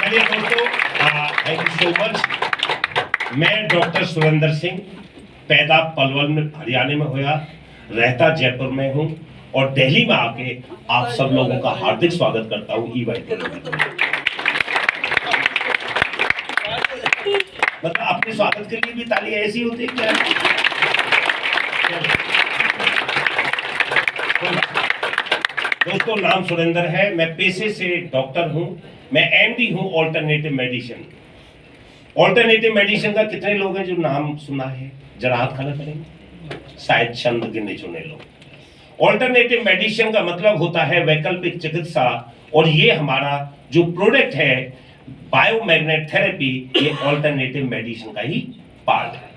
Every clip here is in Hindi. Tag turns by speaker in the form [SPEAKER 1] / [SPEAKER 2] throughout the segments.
[SPEAKER 1] चलिए दोस्तों, थैंक यू सो मच। मैं डॉक्टर सुरेंद्र सिंह, पैदा पलवल में हरियाणा में हुआ, रहता जयपुर में हूँ और दिल्ली में आके आप सब लोगों का हार्दिक स्वागत करता हूँ EY। मतलब अपने स्वागत के लिए भी ताली ऐसी होती है क्या? दोस्तों, नाम सुरेंद्र है, मैं पेशे से डॉक्टर हूं, मैं MD हूं ऑल्टरनेटिव मेडिसिन। ऑल्टरनेटिव मेडिसिन का कितने लोग हैं जो नाम सुना है? जरा हाथ खड़ा करेंगे, शायद चंद गिने चुने लोग। ऑल्टरनेटिव मेडिसिन का मतलब होता है वैकल्पिक चिकित्सा, और ये हमारा जो प्रोडक्ट है बायोमैग्नेट थेरेपी, ये ऑल्टरनेटिव मेडिसिन का ही पार्ट है।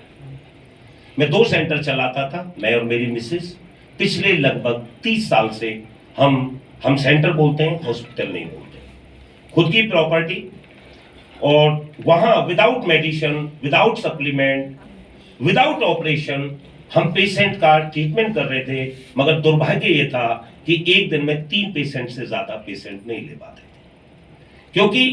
[SPEAKER 1] मैं 2 सेंटर चलाता था, मैं और मेरी मिसेस। पिछले लगभग 30 साल से हम सेंटर बोलते हैं, हॉस्पिटल नहीं बोलते। खुद की प्रॉपर्टी, और वहां without medicine, without supplement, without operation हम पेशेंट का ट्रीटमेंट कर रहे थे। मगर दुर्भाग्य ये था कि एक दिन में 3 पेशेंट से ज्यादा पेशेंट नहीं ले पाते थे, क्योंकि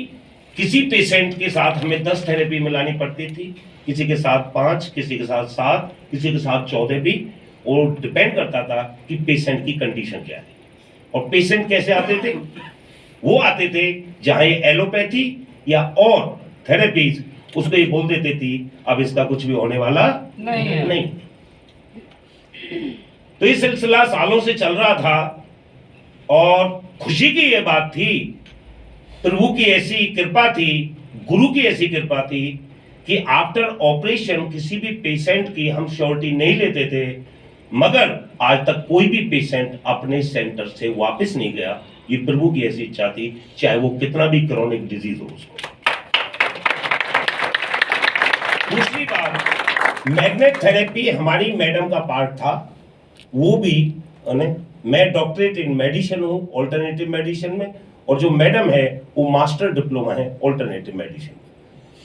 [SPEAKER 1] किसी पेशेंट के साथ हमें 10 थेरेपी मिलानी पड़ती थी, किसी के साथ 5, किसी के साथ 7, किसी के साथ 14 भी, और डिपेंड करता था कि पेशेंट की कंडीशन क्या है। और पेशेंट कैसे आते थे? वो आते थे जहां ये एलोपैथी या और थेरेपीज उसको ये बोल देते थी अब इसका कुछ भी होने वाला नहीं। तो ये सिलसिला सालों से चल रहा था, और खुशी की ये बात थी, प्रभु की ऐसी कृपा थी, गुरु की ऐसी कृपा थी कि आफ्टर ऑपरेशन किसी भी पेशेंट की हम श्योरिटी नहीं लेते थे, मगर आज तक कोई भी पेशेंट अपने सेंटर से वापस नहीं गया। ये प्रभु की ऐसी इच्छा थी, चाहे वो कितना भी क्रोनिक डिजीज हो उसको। दूसरी बात, मैग्नेट थेरेपी हमारी मैडम का पार्ट था, वो भी मैं डॉक्टरेट इन मेडिसिन हूँ ऑल्टरनेटिव मेडिसिन में, और जो मैडम है वो मास्टर डिप्लोमा है ऑल्टरनेटिव मेडिसिन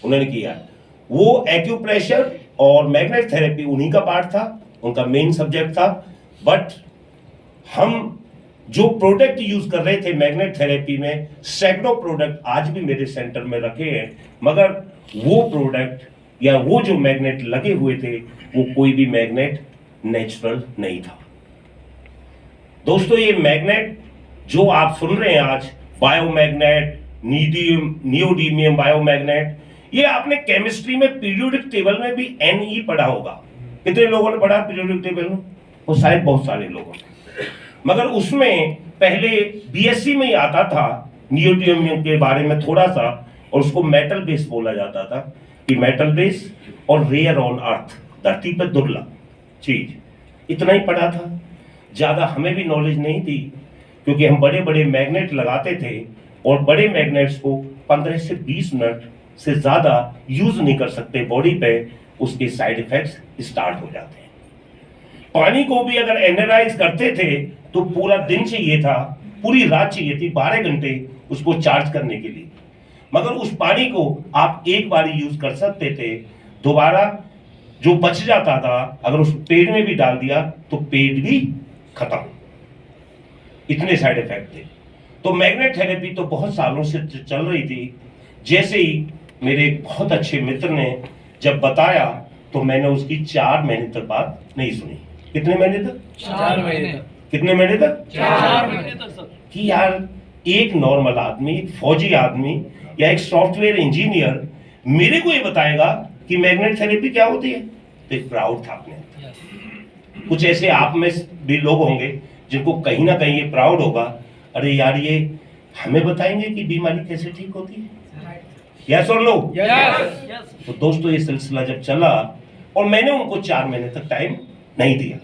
[SPEAKER 1] उन्होंने किया। वो एक्यूप्रेशर और मैग्नेट थेरेपी उन्हीं का पार्ट था, उनका मेन सब्जेक्ट था। बट हम जो प्रोडक्ट यूज कर रहे थे मैग्नेट थेरेपी में, सैकड़ों प्रोडक्ट आज भी मेरे सेंटर में रखे हैं, मगर वो प्रोडक्ट या वो जो मैग्नेट लगे हुए थे वो कोई भी मैग्नेट नेचुरल नहीं था। दोस्तों, ये मैग्नेट जो आप सुन रहे हैं आज, बायोमैग्नेट, नियोडीमियम बायोमैग्नेट, ये आपने केमिस्ट्री में पीरियोडिक टेबल में भी Ne पढ़ा होगा। कितने लोगों ने पढ़ा पीरियोडिक टेबल में? वो शायद बहुत सारे लोगों ने। मगर उसमें पहले BSc में ही आता था नियोडीमियम के बारे में थोड़ा सा, और उसको मेटल बेस बोला जाता था कि मेटल बेस और रेयर ऑन अर्थ, धरती पर दुर्लभ चीज, इतना ही पढ़ा था। ज्यादा हमें भी नॉलेज नहीं थी, क्योंकि हम बड़े बड़े मैग्नेट लगाते थे, और बड़े मैग्नेट्स को 15 से 20 मिनट से ज्यादा यूज नहीं कर सकते बॉडी पे, उसके साइड इफेक्ट्स स्टार्ट हो जाते हैं। पानी को भी अगर एनालाइज करते थे तो पूरा दिन चाहिए था, पूरी रात चाहिए थी, 12 घंटे उसको चार्ज करने के लिए। मगर उस पानी को आप एक बार यूज कर सकते थे, दोबारा जो बच जाता था अगर उस पेड़ में भी डाल दिया तो पेड़ भी खत्म। इतने साइड इफेक्ट थे। तो मैग्नेट थेरेपी तो बहुत सालों से चल रही थी। जैसे ही मेरे बहुत अच्छे मित्र ने जब बताया तो मैंने उसकी 4 महीने तक बात नहीं सुनी। कितने महीने तक?
[SPEAKER 2] 4 महीने।
[SPEAKER 1] कितने महीने तक?
[SPEAKER 2] 4 महीने तक सर। कि
[SPEAKER 1] यार, एक नॉर्मल आदमी, एक फौजी आदमी या एक सॉफ्टवेयर इंजीनियर मेरे को ये बताएगा कि मैग्नेट थेरेपी क्या होती है, तो एक प्राउड था अपने। कुछ ऐसे आप में भी लोग होंगे जिनको कहीं ना कहीं ये प्राउड होगा, अरे यार ये हमें बताएंगे कि बीमारी कैसे ठीक होती है। यस और नो?
[SPEAKER 2] यस।
[SPEAKER 1] तो दोस्तों, ये सिलसिला जब चला, और मैंने उनको 4 महीने तक टाइम नहीं दिया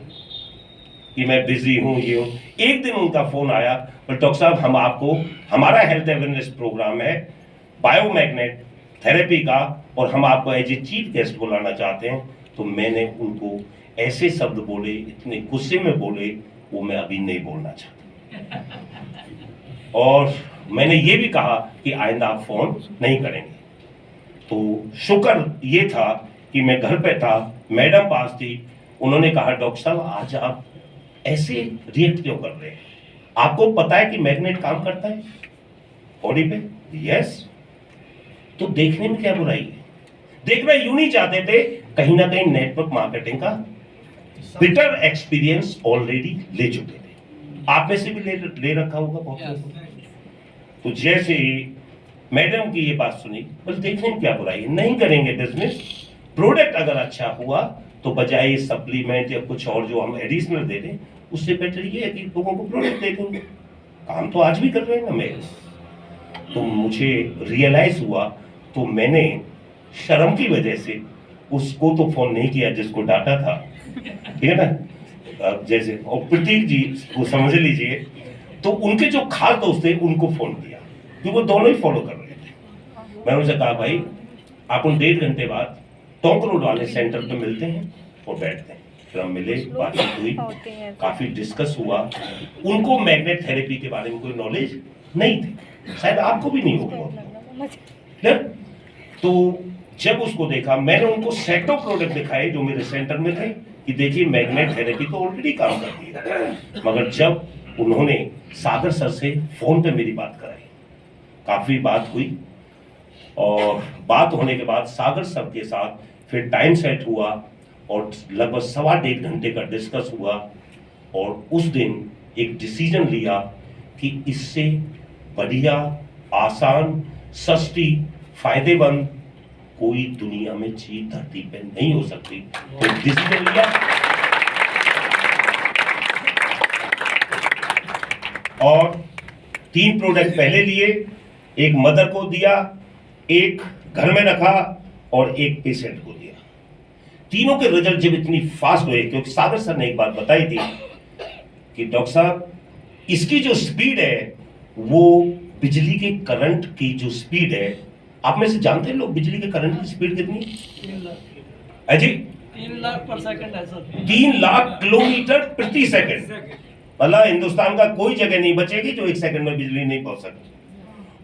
[SPEAKER 1] कि मैं बिजी हूं, ये हूं। एक दिन उनका फोन आया, पर डॉक्टर साहब हम आपको, हमारा हेल्थ अवेयरनेस प्रोग्राम है बायोमैग्नेट थेरेपी का, और हम आपको एज ए चीफ गेस्ट बुलाना चाहते हैं। तो मैंने उनको ऐसे शब्द बोले, इतने गुस्से में बोले, वो मैं अभी नहीं बोलना चाहता। और मैंने ये भी कहा कि आइंदा आप फोन नहीं करेंगे। तो शुक्र ये था कि मैं घर पे था, मैडम पास थी। उन्होंने कहा डॉक्टर साहब आज आप ऐसे रिएक्ट क्यों कर रहे हैं? आपको पता है कि मैग्नेट काम करता है बॉडी पे? यस। तो देखने में क्या बुराई है? देखना यूं नहीं चाहते थे, कहीं ना कहीं नेटवर्क मार्केटिंग का बिटर एक्सपीरियंस ऑलरेडी ले चुके थे। आप में से भी ले रखा होगा बहुत लोगों ने। तो जैसे मैडम की ये बात सुनी, बस देखने में क्या बुराई है, नहीं करेंगे बिजनेस। प्रोडक्ट अगर अच्छा हुआ तो बजाय सप्लीमेंट या कुछ और जो हम एडिशनल दे दें, उससे बेटर ये है कि लोगों को प्रोडक्ट दे देंगे। काम तो आज भी कर रहे हैं ना मैं। तो मुझे रियलाइज हुआ, तो मैंने शर्म की वजह से उसको तो फोन नहीं किया जिसको डांटा था, ठीक है ना। जैसे और प्रतीक जी को समझ लीजिए, तो उनके जो खास दोस्त थे उनको फोन किया, क्योंकि वो दोनों ही फॉलो कर रहे थे। मैंने उनसे कहा भाई आप उन 1.5 घंटे बाद टोंक रोड वाले सेंटर पे मिलते हैं और बैठते हैं। फिर हम मिले, बातचीत हुई, काफी डिस्कस हुआ। उनको मैग्नेट थेरेपी के बारे में कोई नॉलेज नहीं थी, शायद आपको भी नहीं होगा। तो जब उसको देखा, मैंने उनको सैकड़ों प्रोडक्ट दिखाए जो मेरे सेंटर में थे कि देखिए मैग्नेट थेरेपी तो ऑलरेडी काम करती है। मगर जब उन्होंने सागर सर से फोन पे मेरी बात कराई, काफी बात हुई, और बात होने के बाद सागर सर के साथ फिर टाइम सेट हुआ और लगभग 1.25 घंटे का डिस्कस हुआ। और उस दिन एक डिसीजन लिया कि इससे बढ़िया, आसान, सस्ती, फायदेमंद कोई दुनिया में चीज धरती पे नहीं हो सकती। तो डिसीजन लिया और 3 प्रोडक्ट पहले लिए, एक मदर को दिया, एक घर में रखा और एक पेशेंट को दिया। तीनों के रिजल्ट जब इतनी फास्ट हुए, क्योंकि सागर सर ने एक बात बताई थी कि डॉक्टर साहब इसकी जो स्पीड है वो बिजली के करंट की जो स्पीड है, आप में से जानते हैं लोग बिजली के करंट की स्पीड कितनी
[SPEAKER 2] 3 लाख
[SPEAKER 1] है जी?
[SPEAKER 2] 3 लाख पर सेकंड है सर।
[SPEAKER 1] 3 लाख किलोमीटर प्रति सेकंड। मतलब हिंदुस्तान का कोई जगह नहीं बचेगी जो 1 सेकंड में बिजली नहीं पहुंच सकती।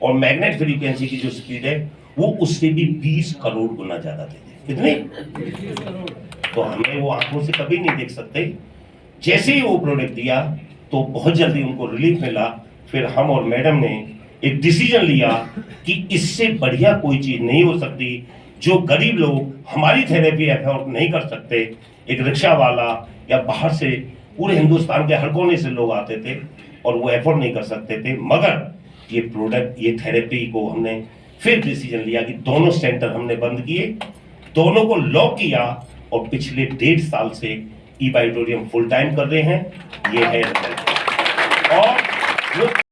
[SPEAKER 1] और मैग्नेट फ्रीक्वेंसी की जो स्पीड है वो उससे भी 20 करोड़ गुना ज्यादा तेज है। कितनी?
[SPEAKER 2] 20 करोड़।
[SPEAKER 1] तो हमें वो आंखों से कभी नहीं देख सकते। जैसे ही वो प्रोडक्ट दिया तो बहुत जल्दी उनको रिलीफ मिला। फिर हम और मैडम ने एक डिसीजन लिया कि इससे बढ़िया कोई चीज नहीं हो सकती। जो गरीब लोग हमारी थेरेपी अफोर्ड नहीं कर सकते, एक रिक्शा वाला या बाहर से पूरे हिंदुस्तान के हर कोने से लोग आते थे और वो अफोर्ड नहीं कर सकते थे, मगर ये प्रोडक्ट, ये थेरेपी को हमने फिर डिसीजन लिया कि दोनों सेंटर हमने बंद किए, दोनों को लॉक किया और पिछले 1.5 साल से ई बाइटोरियम फुल टाइम कर रहे हैं। ये है और